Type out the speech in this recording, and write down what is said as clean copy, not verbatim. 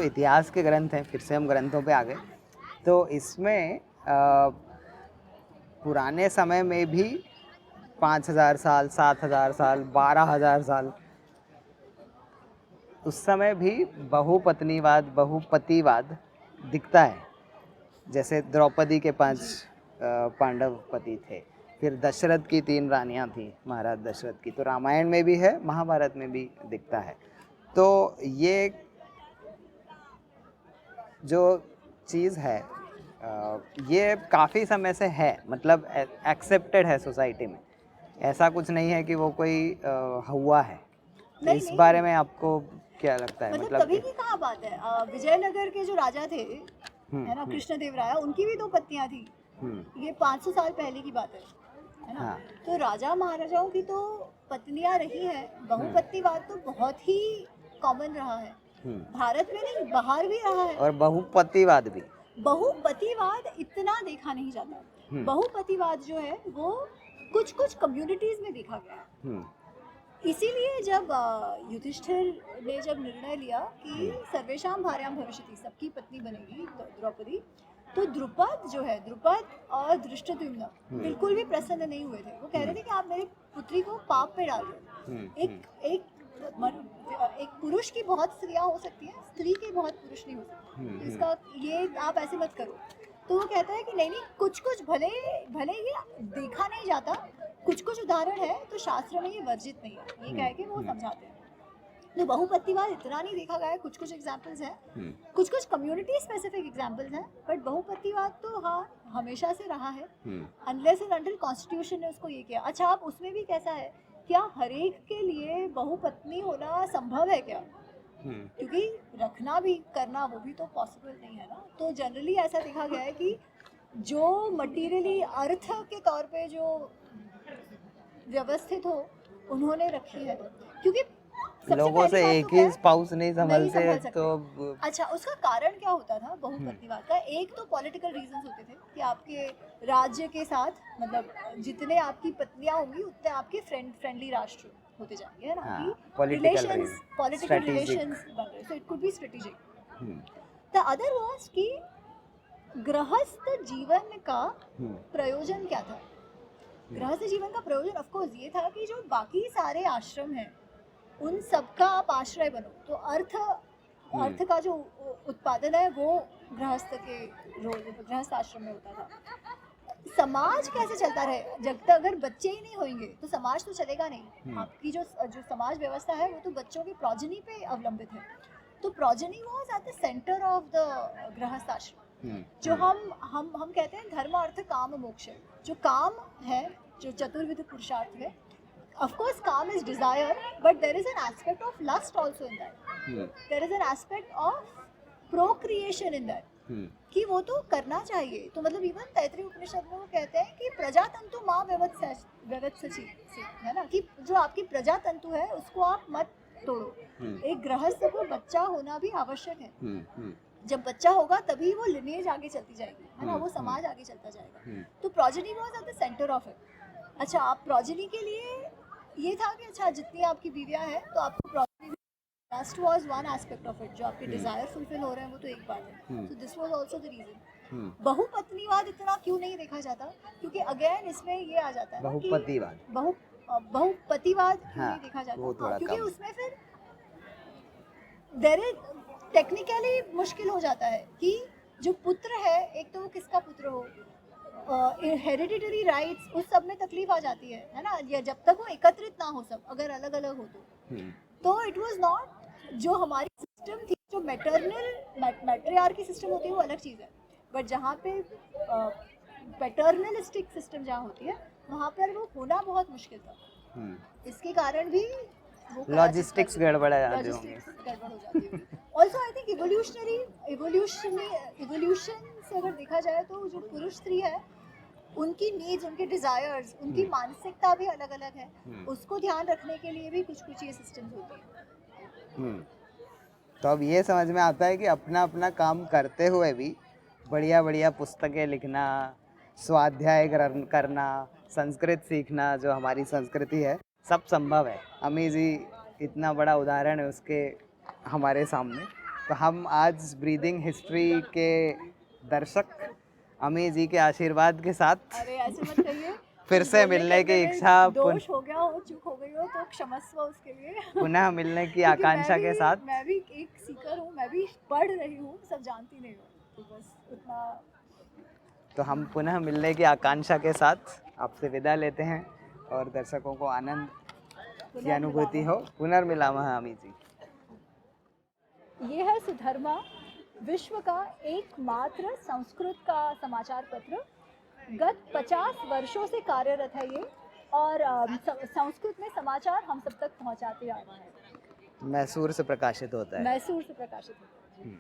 इतिहास के ग्रंथ हैं, फिर से हम ग्रंथों पे आ गए, तो इसमें पुराने समय में भी 5000 साल, 7000 साल, 12000 साल, उस समय भी बहुपत्नीवाद, बहुपतिवाद दिखता है। जैसे द्रौपदी के 5 पांडव पति थे, फिर दशरथ की 3 रानियां थी, महाराज दशरथ की, तो रामायण में भी है, महाभारत में भी दिखता है। तो ये जो चीज़ है ये काफ़ी समय से है, मतलब एक्सेप्टेड है सोसाइटी में। ऐसा कुछ नहीं है कि वो कोई हुआ है। तो इस बारे में आपको क्या लगता है? मतलब कभी की कहाँ बात है, विजयनगर के जो राजा थे है ना, कृष्णदेवराय, उनकी भी 2 पत्नियां थी। ये 500 साल पहले की बात है ना। हाँ। तो राजा महाराजाओं की तो पत्नियां रही है, बहुपत्नीवाद तो बहुत ही कॉमन रहा है, भारत में नहीं बाहर भी रहा है। और बहुपतिवाद भी, बहुपतिवाद इतना देखा नहीं जाता। बहुपतिवाद जो है वो कुछ कुछ कम्युनिटीज में देखा गया है। इसीलिए जब युधिष्ठिर ने जब निर्णय लिया कि सर्वेषां भार्यां भविष्यति, सबकी पत्नी बनेगी द्रौपदी, तो द्रुपद जो है, द्रुपद और धृष्टद्युम्न बिल्कुल भी प्रसन्न नहीं हुए थे। वो कह रहे थे कि आप मेरी पुत्री को पाप में डाल रहे हो। एक पुरुष की बहुत स्त्रियां हो सकती हैं, स्त्री के बहुत पुरुष नहीं हो सकते, इसका ये आप ऐसे मत करो। तो वो कहता है कि नहीं, कुछ कुछ भले ये देखा नहीं जाता, कुछ कुछ उदाहरण है तो शास्त्र में ये वर्जित नहीं है, ये कह के वो समझाते हैं। तो बहुपत्नीवाद इतना नहीं देखा गया है, कुछ कुछ एग्जाम्पल्स हैं, कुछ कुछ कम्युनिटी स्पेसिफिक एग्जाम्पल्स हैं, बट बहुपत्नीवाद तो हाँ हमेशा से रहा है, अनलेस एंड अनटिल कॉन्स्टिट्यूशन ने उसको ये किया। अच्छा, आप उसमें भी कैसा है, क्या हरेक के लिए बहुपत्नी होना संभव है क्या? क्योंकि रखना भी करना वो भी तो पॉसिबल नहीं है ना। तो जनरली ऐसा देखा गया है कि जो मटीरियली अर्थ के तौर पे जो व्यवस्थित हो उन्होंने रखी है, क्योंकि लोगों से एक ही स्पाउस नहीं संभलते। तो अच्छा, उसका कारण क्या होता था बहुपत्नीवाद का? एक तो पॉलिटिकल रीजंस होते थे कि आपके राज्य के साथ, मतलब जितने आपकी पत्नियां होंगी उतने आपके फ्रेंडली राष्ट्र होते जाएंगे, है ना, कि रिलेशंस, पॉलिटिकल रिलेशंस बन रहे, so it could be strategic. The other was कि गृहस्थ जीवन का प्रयोजन क्या था? गृहस्थ जीवन का प्रयोजन ऑफ कोर्स ये था कि जो बाकी सारे आश्रम हैं उन सबका आप आश्रय बनो। तो अर्थ का जो उत्पादन है वो गृहस्थ आश्रम में होता था। समाज कैसे चलता रहे? जब तक अगर बच्चे ही नहीं होंगे तो समाज तो चलेगा नहीं। आपकी जो समाज व्यवस्था है वो तो बच्चों की प्रोजनी पे अवलंबित है। तो progeny was at the centre of the गृहस्थ आश्रम। जो हम कहते हैं धर्म अर्थ काम मोक्ष, जो काम है, जो चतुर्विध पुरुषार्थ है, of course calm is desire, but there is an aspect of lust also in that. There is an aspect of procreation in that, कि वो तो करना चाहिए। तो मतलब इवन तैत्तिरीय उपनिषद में वो कहते हैं कि प्रजातंतु माँ व्यवत्सचि, है ना, कि जो आपकी प्रजातंतु है उसको आप मत तोड़ो। एक गृहस्थ को बच्चा होना भी आवश्यक है। जब बच्चा होगा तभी वो लिनेज आगे चलती जाएगी, है ना, वो समाज आगे चलता जाएगा। तो progeny was at the centre of it. अच्छा, आप प्रोजेनी के लिए ये था कि अच्छा जितनी आपकी बीवियां हैं तो आपको progeny, lust was one aspect of it, जो आपके डिजायर फुलफिल हो रहे हैं वो तो एक बात है। So this was also the reason. बहुपत्नीवाद इतना क्यों नहीं देखा जाता? क्योंकि अगेन इसमें ये आ जाता है बहुपतिवाद, बहुपतिवाद क्यों नहीं देखा जाता? क्योंकि उसमें फिर देयर इज टेक्निकली मुश्किल हो जाता है कि जो पुत्र है, एक तो वो किसका पुत्र हो, हेरिडिटरी राइट्स, उस सब में तकलीफ आ जाती है ना, या जब तक वो एकत्रित ना हो सब, अगर अलग अलग हो तो इट वाज नॉट, जो हमारी सिस्टम थी, जो मैट्रियार्की सिस्टम होती है वो अलग चीज़ है, बट जहाँ पे पैटर्नलिस्टिक सिस्टम जहाँ होती है वहाँ पर वो होना बहुत मुश्किल था। इसके कारण भी लॉजिस्टिक्स गड़बड़ हो जाती है। ऑल्सो आई थिंक इवोल्यूशन से अगर देखा जाए तो जो पुरुष स्त्री है उनकी नीड्स, उनके डिजायर्स, उनकी मानसिकता भी अलग अलग है, उसको ध्यान रखने के लिए भी कुछ कुछ ये सिस्टम्स होती हैं। तो अब ये समझ में आता है कि अपना अपना काम करते हुए भी बढ़िया बढ़िया पुस्तकें लिखना, स्वाध्याय करना, संस्कृत सीखना, जो हमारी संस्कृति है, सब संभव है। अमी जी इतना बड़ा उदाहरण है उसके हमारे सामने। तो हम आज ब्रीदिंग हिस्ट्री के दर्शक अमी जी के आशीर्वाद के साथ अरे ऐसे मत कहिए, फिर कुछ से बोलने मिलने के की अंदर इच्छा दोष हो गया हो, चूक हो गई हो तो क्षमस्व उसके लिए। पुनः मिलने की क्योंकि आकांक्षा के साथ मैं भी एक सीकर हूँ, मैं भी पढ़ रही हूँ, सब जानती नहीं हूँ, तो बस उतना। तो हम पुनः मिलने की आकांक्षा के साथ आपसे विदा लेते हैं और दर्शकों को आनंद की अनुभूति हो। पुनर्मिलामः अमी जी। ये है सुधर्मा, विश्व का एकमात्र संस्कृत का समाचार पत्र। गत 50 वर्षों से कार्यरत है ये, और संस्कृत में समाचार हम सब तक पहुंचाते आ रहा है। मैसूर से प्रकाशित होता है। मैसूर से प्रकाशित होता है।